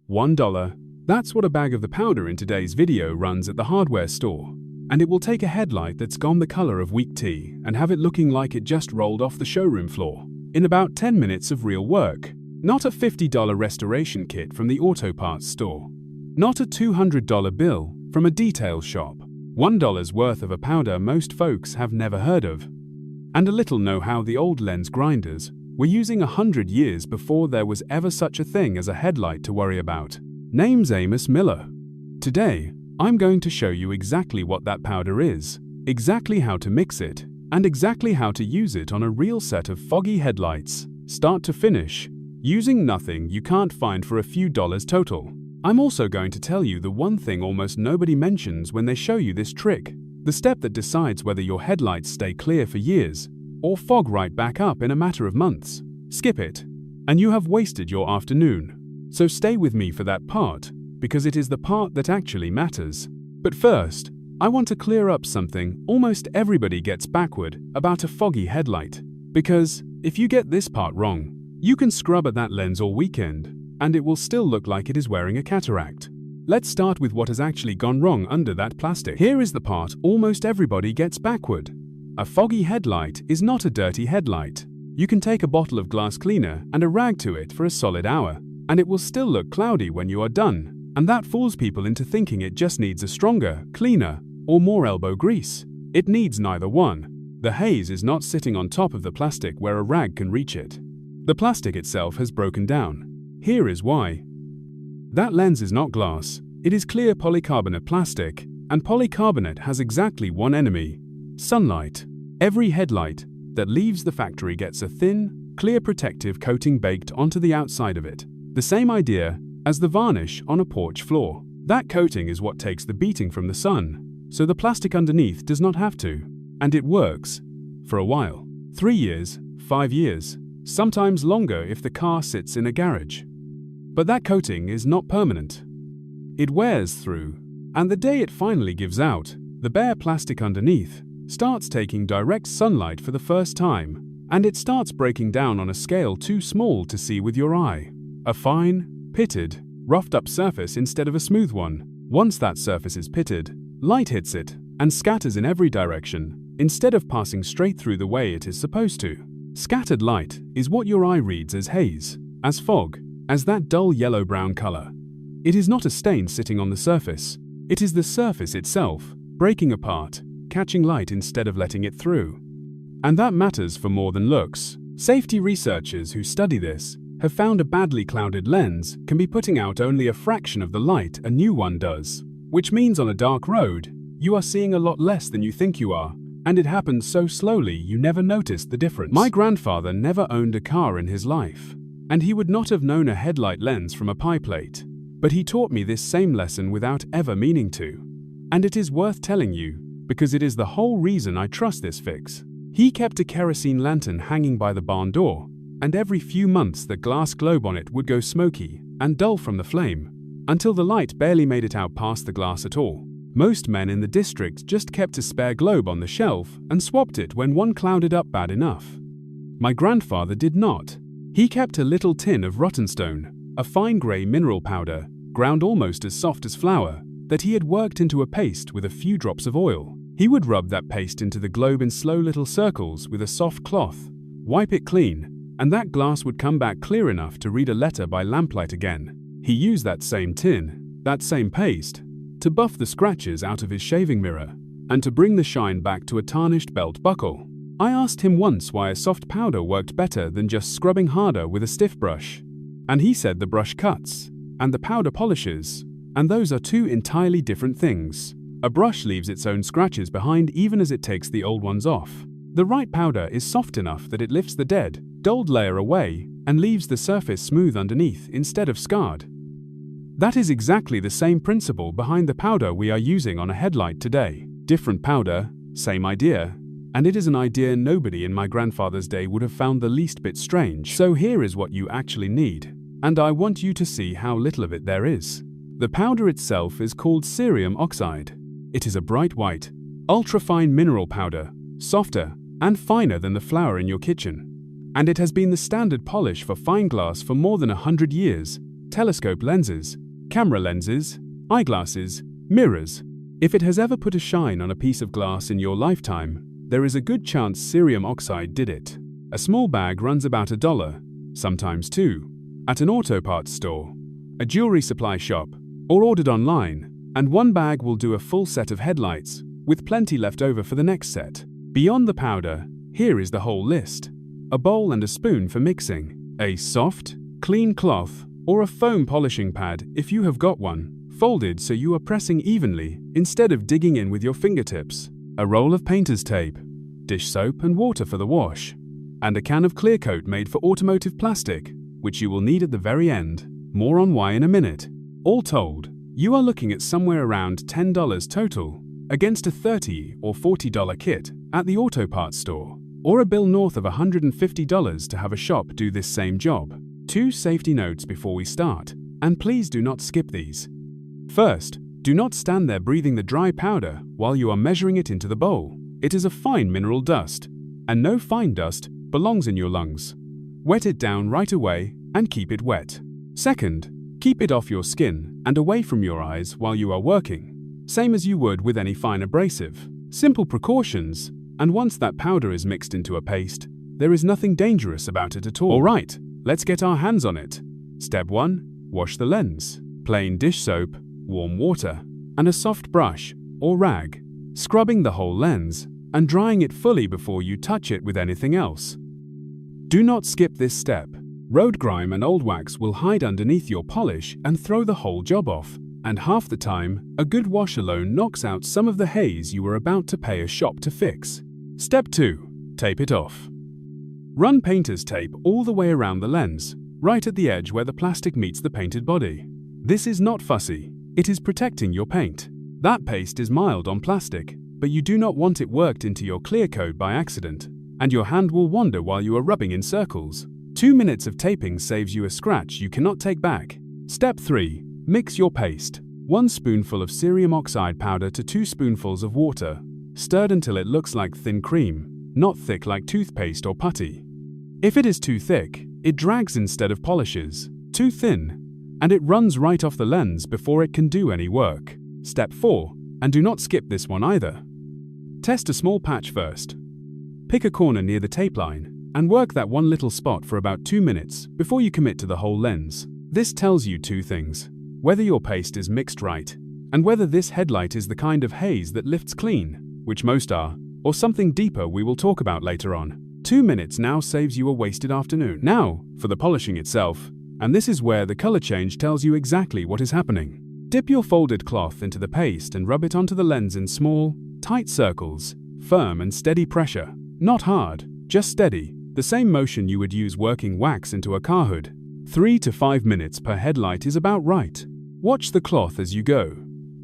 $1. That's what a bag of the powder in today's video runs at the hardware store. And it will take a headlight that's gone the color of weak tea and have it looking like it just rolled off the showroom floor in about 10 minutes of real work. Not a $50 restoration kit from the auto parts store. Not a $200 bill from a detail shop. $1 worth of a powder most folks have never heard of. And a little know-how the old lens grinders were using 100 years before there was ever such a thing as a headlight to worry about. Name's Amos Miller. Today, I'm going to show you exactly what that powder is, exactly how to mix it, and exactly how to use it on a real set of Foggy headlights, start to finish, using nothing you can't find for a few dollars total. I'm also going to tell you the one thing almost nobody mentions when they show you this trick, the step that decides whether your headlights stay clear for years or fog right back up in a matter of months. Skip it, and you have wasted your afternoon. So stay with me for that part, because it is the part that actually matters. But first, I want to clear up something almost everybody gets backward about a Foggy headlight. Because if you get this part wrong, you can scrub at that lens all weekend, and it will still look like it is wearing a cataract. Let's start with what has actually gone wrong under that plastic. Here is the part almost everybody gets backward. A Foggy headlight is not a dirty headlight. You can take a bottle of glass cleaner and a rag to it for a solid hour, and it will still look cloudy when you are done. And that fools people into thinking it just needs a stronger, cleaner, or more elbow grease. It needs neither one. The haze is not sitting on top of the plastic where a rag can reach it. The plastic itself has broken down. Here is why. That lens is not glass, it is clear polycarbonate plastic, and polycarbonate has exactly one enemy: sunlight. Every headlight that leaves the factory gets a thin, clear protective coating baked onto the outside of it. The same idea as the varnish on a porch floor. That coating is what takes the beating from the sun, so the plastic underneath does not have to. And it works. For a while. 3 years, 5 years, sometimes longer if the car sits in a garage. But that coating is not permanent. It wears through, and the day it finally gives out, the bare plastic underneath starts taking direct sunlight for the first time, and it starts breaking down on a scale too small to see with your eye. A fine, pitted, roughed-up surface instead of a smooth one. Once that surface is pitted, light hits it and scatters in every direction, instead of passing straight through the way it is supposed to. Scattered light is what your eye reads as haze, as fog, as that dull yellow-brown color. It is not a stain sitting on the surface. It is the surface itself, breaking apart, catching light instead of letting it through. And that matters for more than looks. Safety researchers who study this have found a badly clouded lens can be putting out only a fraction of the light a new one does, which means on a dark road, you are seeing a lot less than you think you are, and it happens so slowly you never noticed the difference. My grandfather never owned a car in his life, and he would not have known a headlight lens from a pie plate, but he taught me this same lesson without ever meaning to. And it is worth telling you, because it is the whole reason I trust this fix. He kept a kerosene lantern hanging by the barn door, and every few months the glass globe on it would go smoky and dull from the flame, until the light barely made it out past the glass at all. Most men in the district just kept a spare globe on the shelf and swapped it when one clouded up bad enough. My grandfather did not. He kept a little tin of rotten stone, a fine grey mineral powder, ground almost as soft as flour, that he had worked into a paste with a few drops of oil. He would rub that paste into the globe in slow little circles with a soft cloth, wipe it clean, and that glass would come back clear enough to read a letter by lamplight again. He used that same tin, that same paste, to buff the scratches out of his shaving mirror, and to bring the shine back to a tarnished belt buckle. I asked him once why a soft powder worked better than just scrubbing harder with a stiff brush, and he said the brush cuts, and the powder polishes, and those are two entirely different things. A brush leaves its own scratches behind even as it takes the old ones off. The right powder is soft enough that it lifts the dead, dulled layer away and leaves the surface smooth underneath instead of scarred. That is exactly the same principle behind the powder we are using on a headlight today. Different powder, same idea, and it is an idea nobody in my grandfather's day would have found the least bit strange. So here is what you actually need, and I want you to see how little of it there is. The powder itself is called cerium oxide. It is a bright white, ultra-fine mineral powder, softer and finer than the flour in your kitchen. And it has been the standard polish for fine glass for more than 100 years, telescope lenses, camera lenses, eyeglasses, mirrors. If it has ever put a shine on a piece of glass in your lifetime, there is a good chance cerium oxide did it. A small bag runs about $1, sometimes $2, at an auto parts store, a jewelry supply shop, or ordered online, and one bag will do a full set of headlights, with plenty left over for the next set. Beyond the powder, here is the whole list. A bowl and a spoon for mixing, a soft, clean cloth, or a foam polishing pad if you have got one, folded so you are pressing evenly instead of digging in with your fingertips, a roll of painter's tape, dish soap and water for the wash, and a can of clear coat made for automotive plastic, which you will need at the very end. More on why in a minute. All told, you are looking at somewhere around $10 total, against a $30 or $40 kit at the auto parts store, or a bill north of $150 to have a shop do this same job. 2 safety notes before we start, and please do not skip these. First, do not stand there breathing the dry powder while you are measuring it into the bowl. It is a fine mineral dust, and no fine dust belongs in your lungs. Wet it down right away and keep it wet. Second, keep it off your skin and away from your eyes while you are working, same as you would with any fine abrasive. Simple precautions, and once that powder is mixed into a paste, there is nothing dangerous about it at all. Alright, let's get our hands on it. Step 1. Wash the lens. Plain dish soap, warm water, and a soft brush or rag, scrubbing the whole lens and drying it fully before you touch it with anything else. Do not skip this step. Road grime and old wax will hide underneath your polish and throw the whole job off, and half the time, a good wash alone knocks out some of the haze you were about to pay a shop to fix. Step 2. Tape it off. Run painter's tape all the way around the lens, right at the edge where the plastic meets the painted body. This is not fussy, it is protecting your paint. That paste is mild on plastic, but you do not want it worked into your clear coat by accident, and your hand will wander while you are rubbing in circles. 2 minutes of taping saves you a scratch you cannot take back. Step 3. Mix your paste. 1 spoonful of cerium oxide powder to 2 spoonfuls of water, stirred until it looks like thin cream, not thick like toothpaste or putty. If it is too thick, it drags instead of polishes. Too thin, and it runs right off the lens before it can do any work. Step 4. And do not skip this one either. Test a small patch first. Pick a corner near the tape line, and work that one little spot for about 2 minutes before you commit to the whole lens. This tells you 2 things: whether your paste is mixed right, and whether this headlight is the kind of haze that lifts clean, which most are, or something deeper we will talk about later on. 2 minutes now saves you a wasted afternoon. Now, for the polishing itself, and this is where the color change tells you exactly what is happening. Dip your folded cloth into the paste and rub it onto the lens in small, tight circles, firm and steady pressure. Not hard, just steady, the same motion you would use working wax into a car hood. 3 to 5 minutes per headlight is about right. Watch the cloth as you go.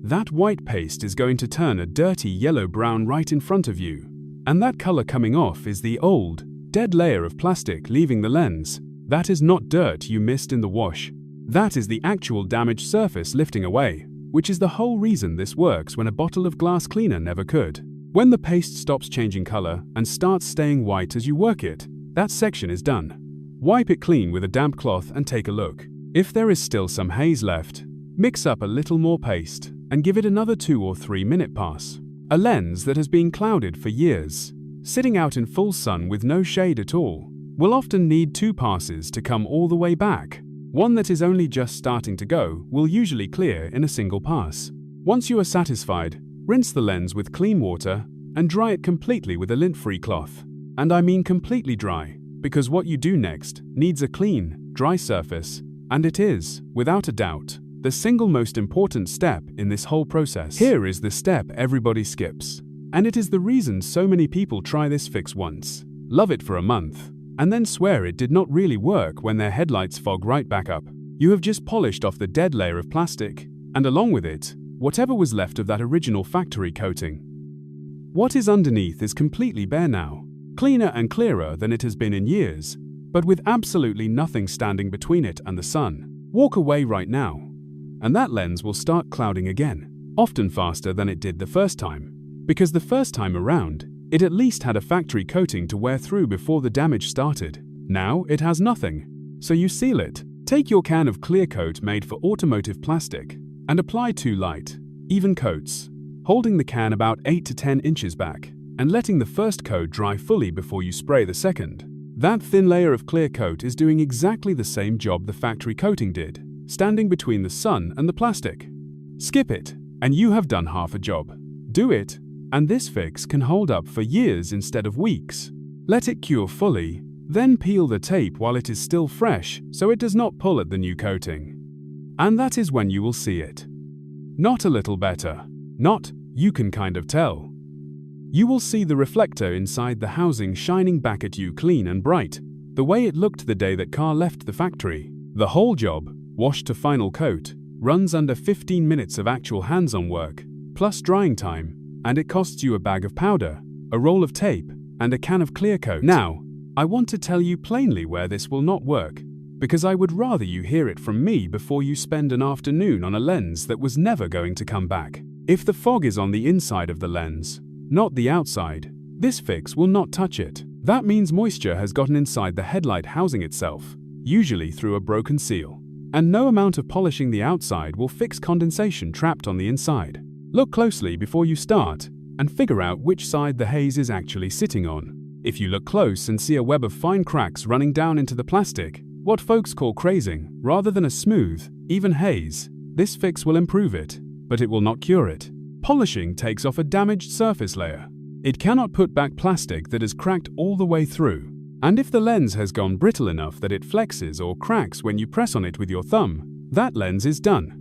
That white paste is going to turn a dirty yellow-brown right in front of you, and that color coming off is the old, dead layer of plastic leaving the lens. That is not dirt you missed in the wash. That is the actual damaged surface lifting away, which is the whole reason this works when a bottle of glass cleaner never could. When the paste stops changing color and starts staying white as you work it, that section is done. Wipe it clean with a damp cloth and take a look. If there is still some haze left, mix up a little more paste and give it another 2 or 3 minute pass. A lens that has been clouded for years, sitting out in full sun with no shade at all, will often need 2 passes to come all the way back. One that is only just starting to go will usually clear in a single pass. Once you are satisfied, rinse the lens with clean water and dry it completely with a lint-free cloth. And I mean completely dry, because what you do next needs a clean, dry surface, and it is, without a doubt, the single most important step in this whole process. Here is the step everybody skips, and it is the reason so many people try this fix once, love it for a month, and then swear it did not really work when their headlights fog right back up. You have just polished off the dead layer of plastic, and along with it, whatever was left of that original factory coating. What is underneath is completely bare now, cleaner and clearer than it has been in years, but with absolutely nothing standing between it and the sun. Walk away right now, and that lens will start clouding again, often faster than it did the first time, because the first time around, it at least had a factory coating to wear through before the damage started. Now it has nothing, so you seal it, Take your can of clear coat made for automotive plastic and apply 2 light, even coats, holding the can about 8 to 10 inches back and letting the first coat dry fully before you spray the second. That thin layer of clear coat is doing exactly the same job the factory coating did, standing between the sun and the plastic. Skip it, and you have done half a job. Do it, and this fix can hold up for years instead of weeks. Let it cure fully, then peel the tape while it is still fresh so it does not pull at the new coating. And that is when you will see it. Not a little better. Not, you can kind of tell. You will see the reflector inside the housing shining back at you clean and bright, the way it looked the day that car left the factory. The whole job, washed to final coat, runs under 15 minutes of actual hands-on work, plus drying time, and it costs you a bag of powder, a roll of tape, and a can of clear coat. Now, I want to tell you plainly where this will not work, because I would rather you hear it from me before you spend an afternoon on a lens that was never going to come back. If the fog is on the inside of the lens, not the outside, this fix will not touch it. That means moisture has gotten inside the headlight housing itself, usually through a broken seal. And no amount of polishing the outside will fix condensation trapped on the inside. Look closely before you start and figure out which side the haze is actually sitting on. If you look close and see a web of fine cracks running down into the plastic, what folks call crazing, rather than a smooth, even haze, this fix will improve it, but it will not cure it. Polishing takes off a damaged surface layer. It cannot put back plastic that is cracked all the way through. And if the lens has gone brittle enough that it flexes or cracks when you press on it with your thumb, that lens is done.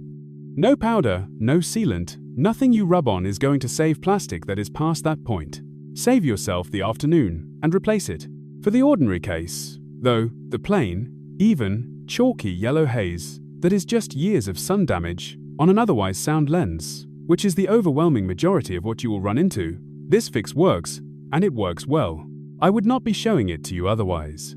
No powder, no sealant, nothing you rub on is going to save plastic that is past that point. Save yourself the afternoon and replace it. For the ordinary case, though, the plain, even, chalky yellow haze that is just years of sun damage on an otherwise sound lens, which is the overwhelming majority of what you will run into, this fix works, and it works well. I would not be showing it to you otherwise.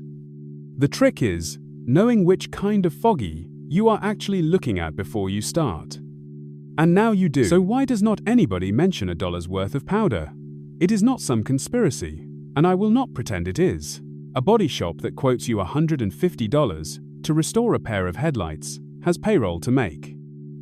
The trick is knowing which kind of foggy you are actually looking at before you start. And now you do. So why does not anybody mention $1's worth of powder? It is not some conspiracy, and I will not pretend it is. A body shop that quotes you $150 to restore a pair of headlights has payroll to make.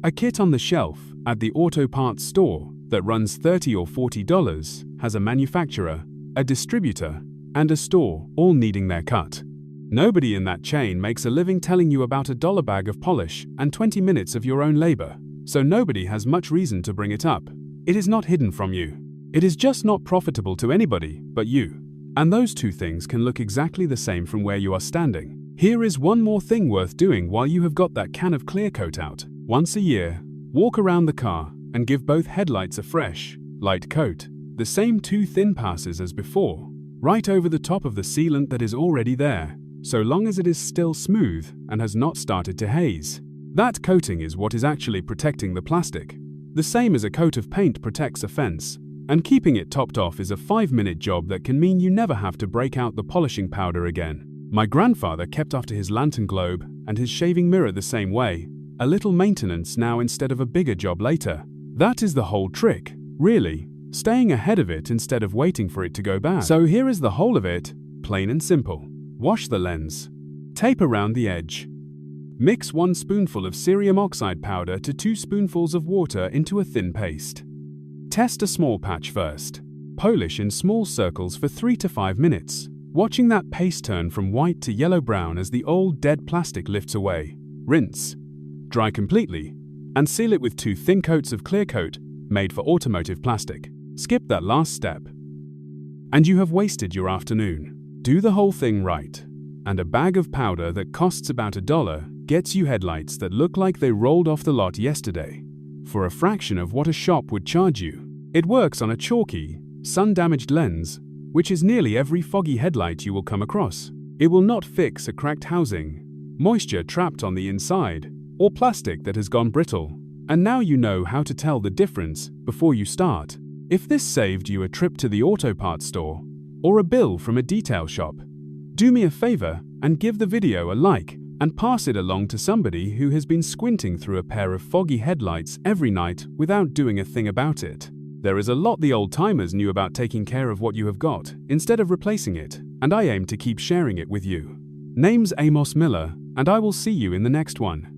A kit on the shelf at the auto parts store that runs $30 or $40 has a manufacturer, a distributor, and a store all needing their cut. Nobody in that chain makes a living telling you about $1 bag of polish and 20 minutes of your own labor, so nobody has much reason to bring it up. It is not hidden from you. It is just not profitable to anybody but you. And those two things can look exactly the same from where you are standing. Here is one more thing worth doing while you have got that can of clear coat out. Once a year, walk around the car and give both headlights a fresh, light coat, the same 2 thin passes as before, right over the top of the sealant that is already there, so long as it is still smooth and has not started to haze. That coating is what is actually protecting the plastic, the same as a coat of paint protects a fence, and keeping it topped off is a 5-minute job that can mean you never have to break out the polishing powder again. My grandfather kept after his lantern globe and his shaving mirror the same way, a little maintenance now instead of a bigger job later. That is the whole trick, really, staying ahead of it instead of waiting for it to go bad. So here is the whole of it, plain and simple. Wash the lens. Tape around the edge. Mix 1 spoonful of cerium oxide powder to 2 spoonfuls of water into a thin paste. Test a small patch first. Polish in small circles for 3 to 5 minutes, watching that paste turn from white to yellow-brown as the old dead plastic lifts away. Rinse. Dry completely, and seal it with 2 thin coats of clear coat made for automotive plastic. Skip that last step, and you have wasted your afternoon. Do the whole thing right, and a bag of powder that costs about $1 gets you headlights that look like they rolled off the lot yesterday, for a fraction of what a shop would charge you. It works on a chalky, sun-damaged lens, which is nearly every foggy headlight you will come across. It will not fix a cracked housing, moisture trapped on the inside, or plastic that has gone brittle. And now you know how to tell the difference before you start. If this saved you a trip to the auto parts store, or a bill from a detail shop, do me a favor and give the video a like and pass it along to somebody who has been squinting through a pair of foggy headlights every night without doing a thing about it. There is a lot the old-timers knew about taking care of what you have got, instead of replacing it, and I aim to keep sharing it with you. Name's Amos Miller, and I will see you in the next one.